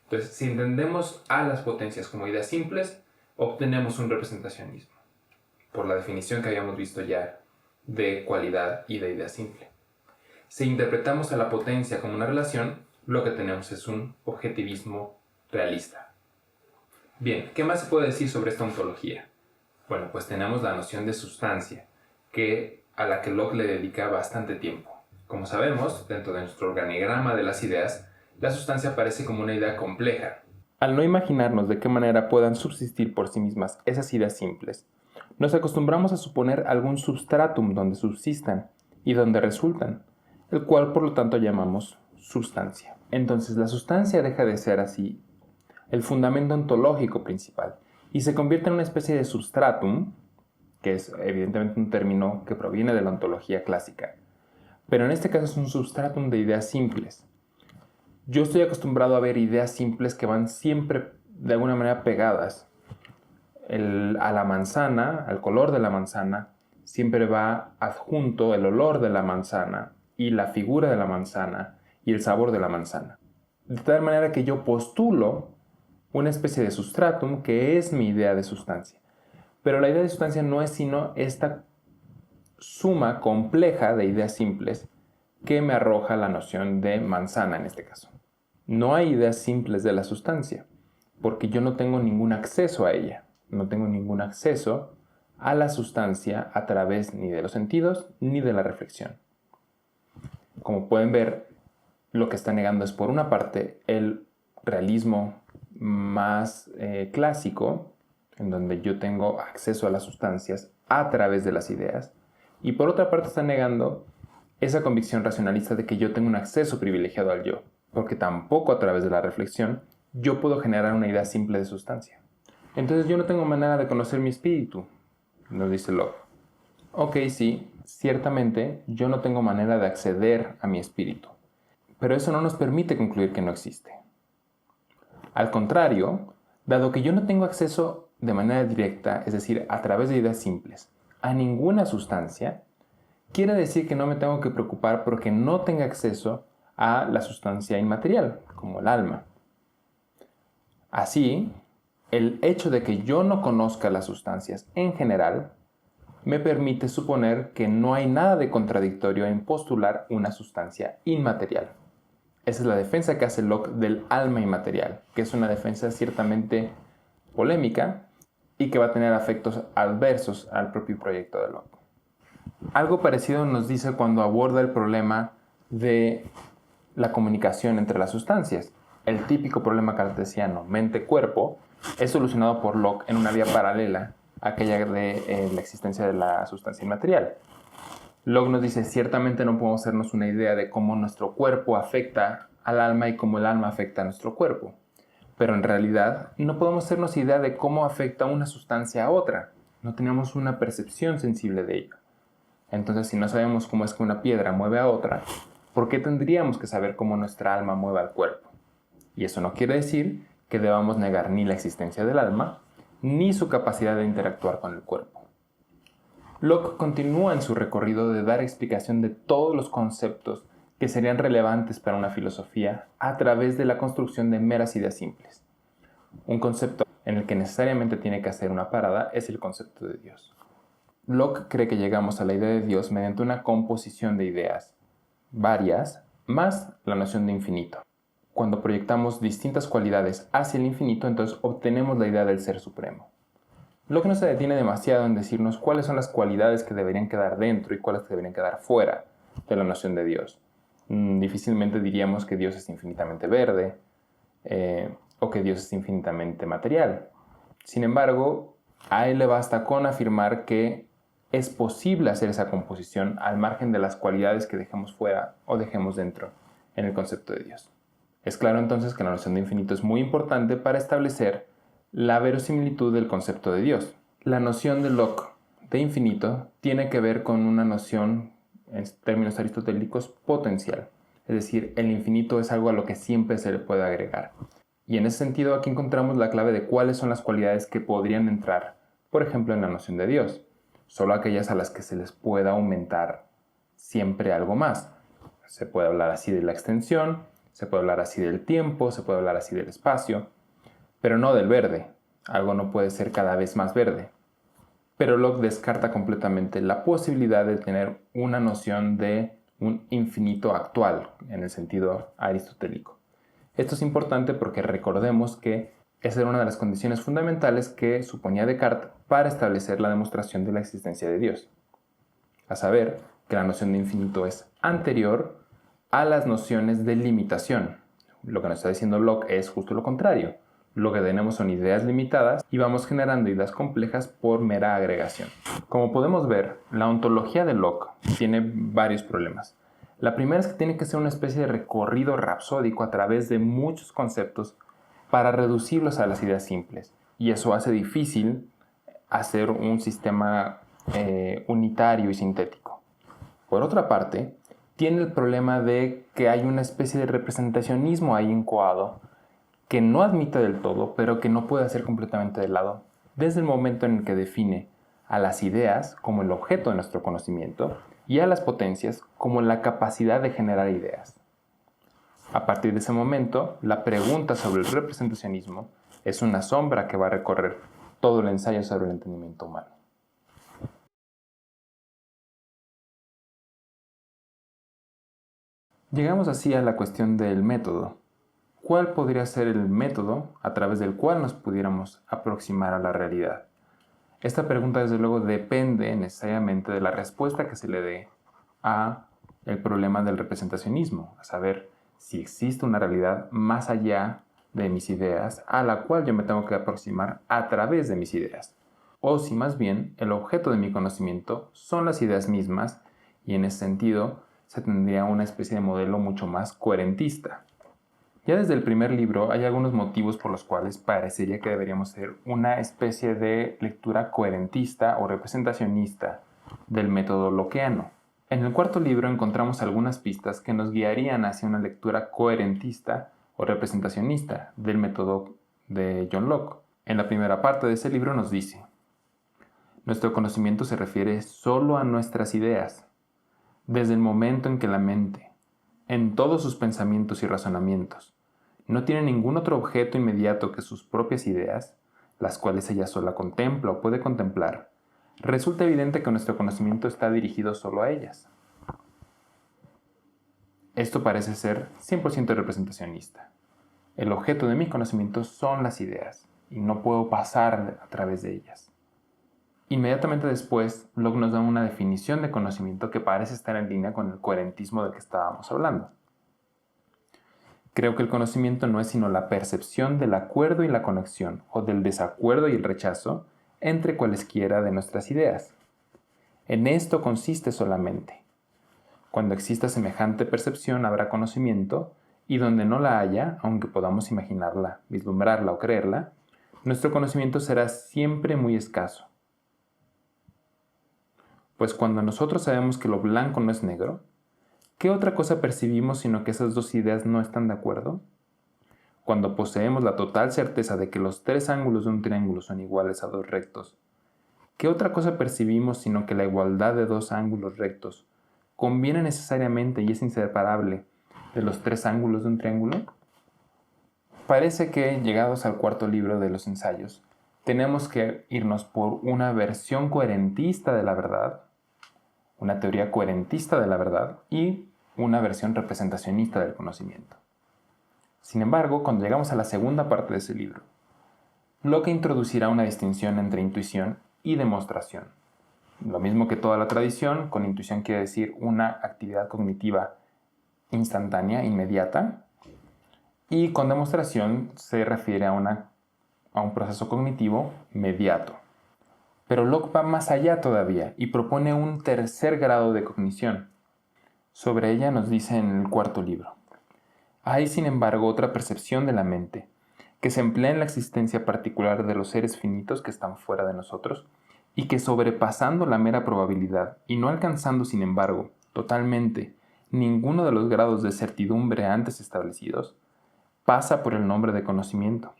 Entonces, si entendemos a las potencias como ideas simples, obtenemos un representacionismo, por la definición que habíamos visto ya de cualidad y de idea simple. Si interpretamos a la potencia como una relación, lo que tenemos es un objetivismo realista. Bien, ¿qué más se puede decir sobre esta ontología? Bueno, pues tenemos la noción de sustancia, a la que Locke le dedica bastante tiempo. Como sabemos, dentro de nuestro organigrama de las ideas, la sustancia aparece como una idea compleja. Al no imaginarnos de qué manera puedan subsistir por sí mismas esas ideas simples, nos acostumbramos a suponer algún substratum donde subsistan y donde resultan, el cual por lo tanto llamamos sustancia. Entonces la sustancia deja de ser así el fundamento ontológico principal y se convierte en una especie de substratum, que es evidentemente un término que proviene de la ontología clásica, pero en este caso es un substratum de ideas simples. Yo estoy acostumbrado a ver ideas simples que van siempre de alguna manera pegadas. A la manzana, al color de la manzana, siempre va adjunto el olor de la manzana y la figura de la manzana y el sabor de la manzana. De tal manera que yo postulo una especie de substratum que es mi idea de sustancia. Pero la idea de sustancia no es sino esta suma compleja de ideas simples que me arroja la noción de manzana en este caso. No hay ideas simples de la sustancia, porque yo no tengo ningún acceso a ella. No tengo ningún acceso a la sustancia a través ni de los sentidos ni de la reflexión. Como pueden ver, lo que está negando es por una parte el realismo más clásico, en donde yo tengo acceso a las sustancias a través de las ideas, y por otra parte está negando esa convicción racionalista de que yo tengo un acceso privilegiado al yo, porque tampoco a través de la reflexión yo puedo generar una idea simple de sustancia. Entonces yo no tengo manera de conocer mi espíritu, nos dice Locke. Ok, sí, ciertamente yo no tengo manera de acceder a mi espíritu, pero eso no nos permite concluir que no existe. Al contrario, dado que yo no tengo acceso de manera directa, es decir, a través de ideas simples, a ninguna sustancia, quiere decir que no me tengo que preocupar porque no tenga acceso a la sustancia inmaterial, como el alma. Así, el hecho de que yo no conozca las sustancias en general me permite suponer que no hay nada de contradictorio en postular una sustancia inmaterial. Esa es la defensa que hace Locke del alma inmaterial, que es una defensa ciertamente polémica y que va a tener efectos adversos al propio proyecto de Locke. Algo parecido nos dice cuando aborda el problema de la comunicación entre las sustancias. El típico problema cartesiano mente-cuerpo es solucionado por Locke en una vía paralela a aquella de la existencia de la sustancia inmaterial. Locke nos dice, ciertamente no podemos hacernos una idea de cómo nuestro cuerpo afecta al alma y cómo el alma afecta a nuestro cuerpo. Pero en realidad no podemos hacernos idea de cómo afecta una sustancia a otra. No tenemos una percepción sensible de ello. Entonces, si no sabemos cómo es que una piedra mueve a otra, ¿por qué tendríamos que saber cómo nuestra alma mueve al cuerpo? Y eso no quiere decir que debamos negar ni la existencia del alma, ni su capacidad de interactuar con el cuerpo. Locke continúa en su recorrido de dar explicación de todos los conceptos que serían relevantes para una filosofía a través de la construcción de meras ideas simples. Un concepto en el que necesariamente tiene que hacer una parada es el concepto de Dios. Locke cree que llegamos a la idea de Dios mediante una composición de ideas, varias, más la noción de infinito. Cuando proyectamos distintas cualidades hacia el infinito, entonces obtenemos la idea del ser supremo. Locke no se detiene demasiado en decirnos cuáles son las cualidades que deberían quedar dentro y cuáles que deberían quedar fuera de la noción de Dios. Difícilmente diríamos que Dios es infinitamente verde o que Dios es infinitamente material. Sin embargo, a él le basta con afirmar que es posible hacer esa composición al margen de las cualidades que dejemos fuera o dejemos dentro en el concepto de Dios. Es claro entonces que la noción de infinito es muy importante para establecer la verosimilitud del concepto de Dios. La noción de Locke de infinito tiene que ver con una noción, en términos aristotélicos, potencial. Es decir, el infinito es algo a lo que siempre se le puede agregar. Y en ese sentido aquí encontramos la clave de cuáles son las cualidades que podrían entrar, por ejemplo, en la noción de Dios. Solo aquellas a las que se les pueda aumentar siempre algo más. Se puede hablar así de la extensión, se puede hablar así del tiempo, se puede hablar así del espacio, pero no del verde. Algo no puede ser cada vez más verde. Pero Locke descarta completamente la posibilidad de tener una noción de un infinito actual, en el sentido aristotélico. Esto es importante porque recordemos que esa era una de las condiciones fundamentales que suponía Descartes para establecer la demostración de la existencia de Dios. A saber, que la noción de infinito es anterior a las nociones de limitación. Lo que nos está diciendo Locke es justo lo contrario. Lo que tenemos son ideas limitadas y vamos generando ideas complejas por mera agregación. Como podemos ver, la ontología de Locke tiene varios problemas. La primera es que tiene que ser una especie de recorrido rapsódico a través de muchos conceptos para reducirlos a las ideas simples. Y eso hace difícil hacer un sistema unitario y sintético. Por otra parte, tiene el problema de que hay una especie de representacionismo ahí incoado que no admite del todo, pero que no puede hacer completamente de lado, desde el momento en el que define a las ideas como el objeto de nuestro conocimiento y a las potencias como la capacidad de generar ideas. A partir de ese momento, la pregunta sobre el representacionismo es una sombra que va a recorrer todo el ensayo sobre el entendimiento humano. Llegamos así a la cuestión del método. ¿Cuál podría ser el método a través del cual nos pudiéramos aproximar a la realidad? Esta pregunta desde luego depende necesariamente de la respuesta que se le dé a el problema del representacionismo, a saber si existe una realidad más allá de mis ideas a la cual yo me tengo que aproximar a través de mis ideas, o si más bien el objeto de mi conocimiento son las ideas mismas y en ese sentido se tendría una especie de modelo mucho más coherentista. Ya desde el primer libro hay algunos motivos por los cuales parecería que deberíamos hacer una especie de lectura coherentista o representacionista del método lockeano. En el cuarto libro encontramos algunas pistas que nos guiarían hacia una lectura coherentista o representacionista del método de John Locke. En la primera parte de ese libro nos dice: nuestro conocimiento se refiere solo a nuestras ideas, desde el momento en que la mente, en todos sus pensamientos y razonamientos, no tiene ningún otro objeto inmediato que sus propias ideas, las cuales ella sola contempla o puede contemplar, resulta evidente que nuestro conocimiento está dirigido solo a ellas. Esto parece ser 100% representacionista. El objeto de mi conocimiento son las ideas, y no puedo pasar a través de ellas. Inmediatamente después, Locke nos da una definición de conocimiento que parece estar en línea con el coherentismo del que estábamos hablando. Creo que el conocimiento no es sino la percepción del acuerdo y la conexión, o del desacuerdo y el rechazo, entre cualesquiera de nuestras ideas. En esto consiste solamente. Cuando exista semejante percepción habrá conocimiento, y donde no la haya, aunque podamos imaginarla, vislumbrarla o creerla, nuestro conocimiento será siempre muy escaso. Pues cuando nosotros sabemos que lo blanco no es negro, ¿qué otra cosa percibimos sino que esas dos ideas no están de acuerdo? Cuando poseemos la total certeza de que los tres ángulos de un triángulo son iguales a dos rectos, ¿qué otra cosa percibimos sino que la igualdad de dos ángulos rectos conviene necesariamente y es inseparable de los tres ángulos de un triángulo? Parece que, llegados al cuarto libro de los ensayos, tenemos que irnos por una versión coherentista de la verdad, una teoría coherentista de la verdad y una versión representacionista del conocimiento. Sin embargo, cuando llegamos a la segunda parte de ese libro, Locke introducirá una distinción entre intuición y demostración. Lo mismo que toda la tradición, con intuición quiere decir una actividad cognitiva instantánea, inmediata, y con demostración se refiere a un proceso cognitivo mediato. Pero Locke va más allá todavía y propone un tercer grado de cognición. Sobre ella nos dice en el cuarto libro. Hay, sin embargo, otra percepción de la mente, que se emplea en la existencia particular de los seres finitos que están fuera de nosotros, y que sobrepasando la mera probabilidad, y no alcanzando, sin embargo, totalmente ninguno de los grados de certidumbre antes establecidos, pasa por el nombre de conocimiento.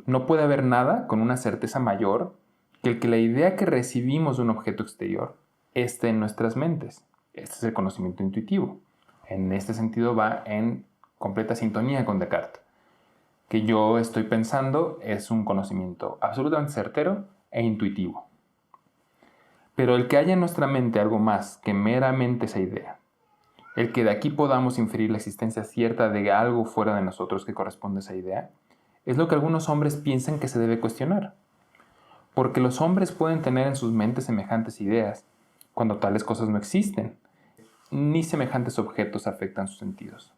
No puede haber nada con una certeza mayor que el que la idea que recibimos de un objeto exterior esté en nuestras mentes. Este es el conocimiento intuitivo. En este sentido va en completa sintonía con Descartes. Que yo estoy pensando es un conocimiento absolutamente certero e intuitivo. Pero el que haya en nuestra mente algo más que meramente esa idea, el que de aquí podamos inferir la existencia cierta de algo fuera de nosotros que corresponde a esa idea, es lo que algunos hombres piensan que se debe cuestionar. Porque los hombres pueden tener en sus mentes semejantes ideas, cuando tales cosas no existen, ni semejantes objetos afectan sus sentidos.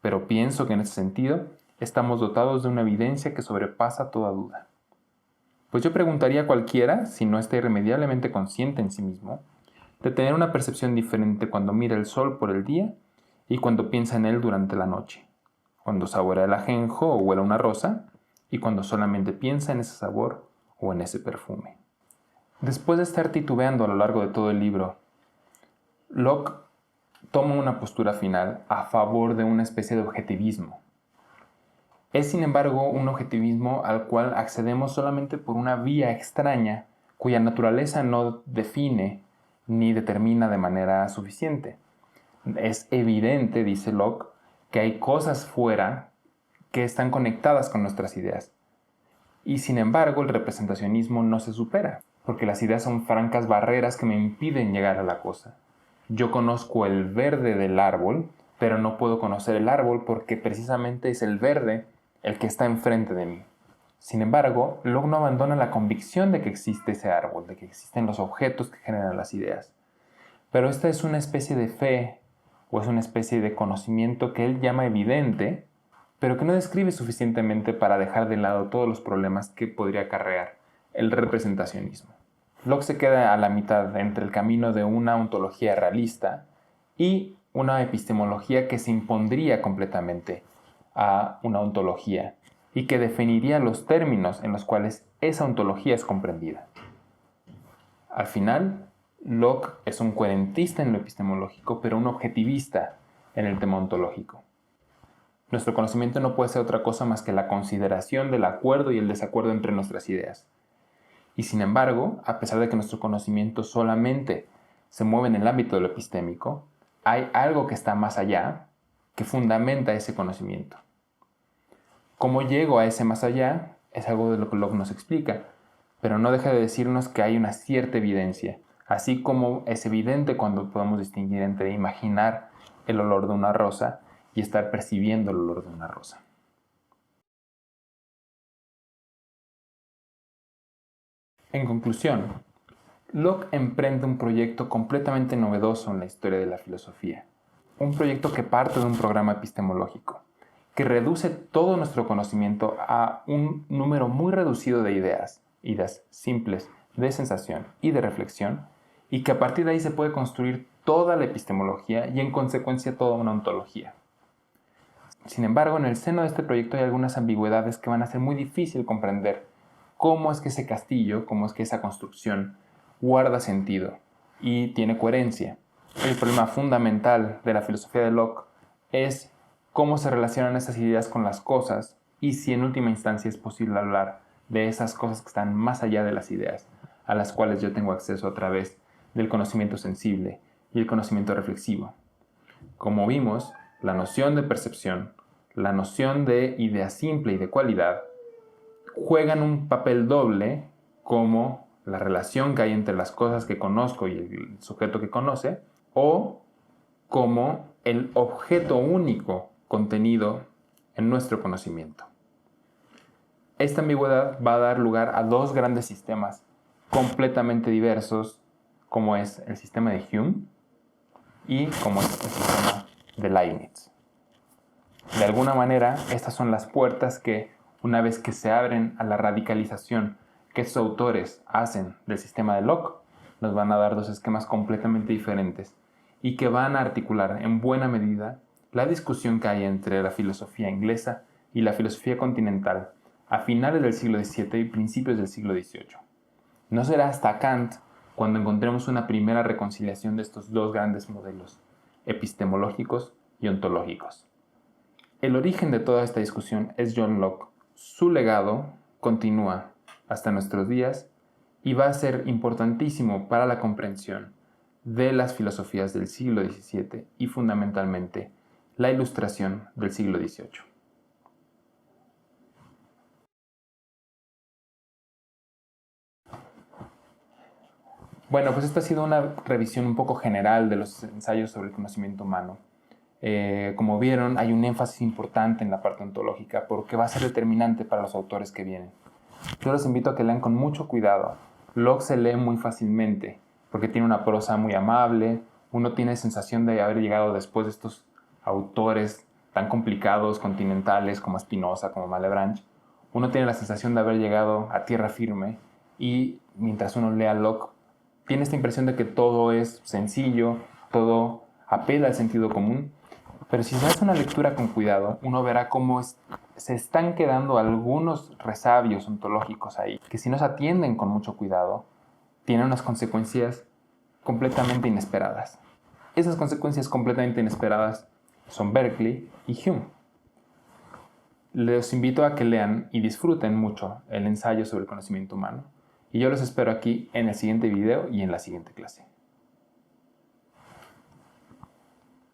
Pero pienso que en ese sentido estamos dotados de una evidencia que sobrepasa toda duda. Pues yo preguntaría a cualquiera, si no está irremediablemente consciente en sí mismo, de tener una percepción diferente cuando mira el sol por el día y cuando piensa en él durante la noche, cuando saborea el ajenjo o huele una rosa y cuando solamente piensa en ese sabor o en ese perfume. Después de estar titubeando a lo largo de todo el libro, Locke toma una postura final a favor de una especie de objetivismo. Es, sin embargo, un objetivismo al cual accedemos solamente por una vía extraña cuya naturaleza no define ni determina de manera suficiente. Es evidente, dice Locke, que hay cosas fuera que están conectadas con nuestras ideas. Y sin embargo, el representacionismo no se supera, porque las ideas son francas barreras que me impiden llegar a la cosa. Yo conozco el verde del árbol, pero no puedo conocer el árbol porque precisamente es el verde el que está enfrente de mí. Sin embargo, Locke no abandona la convicción de que existe ese árbol, de que existen los objetos que generan las ideas. Pero esta es una especie de fe o es una especie de conocimiento que él llama evidente, pero que no describe suficientemente para dejar de lado todos los problemas que podría acarrear el representacionismo. Locke se queda a la mitad entre el camino de una ontología realista y una epistemología que se impondría completamente a una ontología y que definiría los términos en los cuales esa ontología es comprendida. Al final, Locke es un coherentista en lo epistemológico, pero un objetivista en el tema ontológico. Nuestro conocimiento no puede ser otra cosa más que la consideración del acuerdo y el desacuerdo entre nuestras ideas. Y sin embargo, a pesar de que nuestro conocimiento solamente se mueve en el ámbito de lo epistémico, hay algo que está más allá que fundamenta ese conocimiento. ¿Cómo llego a ese más allá? Es algo de lo que Locke nos explica, pero no deja de decirnos que hay una cierta evidencia, así como es evidente cuando podemos distinguir entre imaginar el olor de una rosa y estar percibiendo el olor de una rosa. En conclusión, Locke emprende un proyecto completamente novedoso en la historia de la filosofía, un proyecto que parte de un programa epistemológico, que reduce todo nuestro conocimiento a un número muy reducido de ideas simples, de sensación y de reflexión, y que a partir de ahí se puede construir toda la epistemología y en consecuencia toda una ontología. Sin embargo, en el seno de este proyecto hay algunas ambigüedades que van a ser muy difícil comprender cómo es que ese castillo, cómo es que esa construcción guarda sentido y tiene coherencia. El problema fundamental de la filosofía de Locke es cómo se relacionan esas ideas con las cosas y si en última instancia es posible hablar de esas cosas que están más allá de las ideas, a las cuales yo tengo acceso a través del conocimiento sensible y el conocimiento reflexivo. Como vimos, la noción de percepción, la noción de idea simple y de cualidad juegan un papel doble como la relación que hay entre las cosas que conozco y el sujeto que conoce, o como el objeto único contenido en nuestro conocimiento. Esta ambigüedad va a dar lugar a dos grandes sistemas completamente diversos, como es el sistema de Hume y como es el sistema de Leibniz. De alguna manera, estas son las puertas que, una vez que se abren a la radicalización que estos autores hacen del sistema de Locke, nos van a dar dos esquemas completamente diferentes y que van a articular en buena medida la discusión que hay entre la filosofía inglesa y la filosofía continental a finales del siglo XVII y principios del siglo XVIII. No será hasta Kant cuando encontremos una primera reconciliación de estos dos grandes modelos, epistemológicos y ontológicos. El origen de toda esta discusión es John Locke. Su legado continúa hasta nuestros días y va a ser importantísimo para la comprensión de las filosofías del siglo XVII y fundamentalmente la Ilustración del siglo XVIII. Bueno, pues esta ha sido una revisión un poco general de los ensayos sobre el conocimiento humano. Como vieron, hay un énfasis importante en la parte ontológica porque va a ser determinante para los autores que vienen. Yo los invito a que lean con mucho cuidado. Locke se lee muy fácilmente porque tiene una prosa muy amable, uno tiene sensación de haber llegado después de estos autores tan complicados, continentales, como Spinoza, como Malebranche. Uno tiene la sensación de haber llegado a tierra firme y mientras uno lee a Locke, tiene esta impresión de que todo es sencillo, todo apela al sentido común. Pero si se hace una lectura con cuidado, uno verá cómo se están quedando algunos resabios ontológicos ahí, que si no se atienden con mucho cuidado, tienen unas consecuencias completamente inesperadas. Esas consecuencias completamente inesperadas son Berkeley y Hume. Les invito a que lean y disfruten mucho el ensayo sobre el conocimiento humano, y yo los espero aquí en el siguiente video y en la siguiente clase.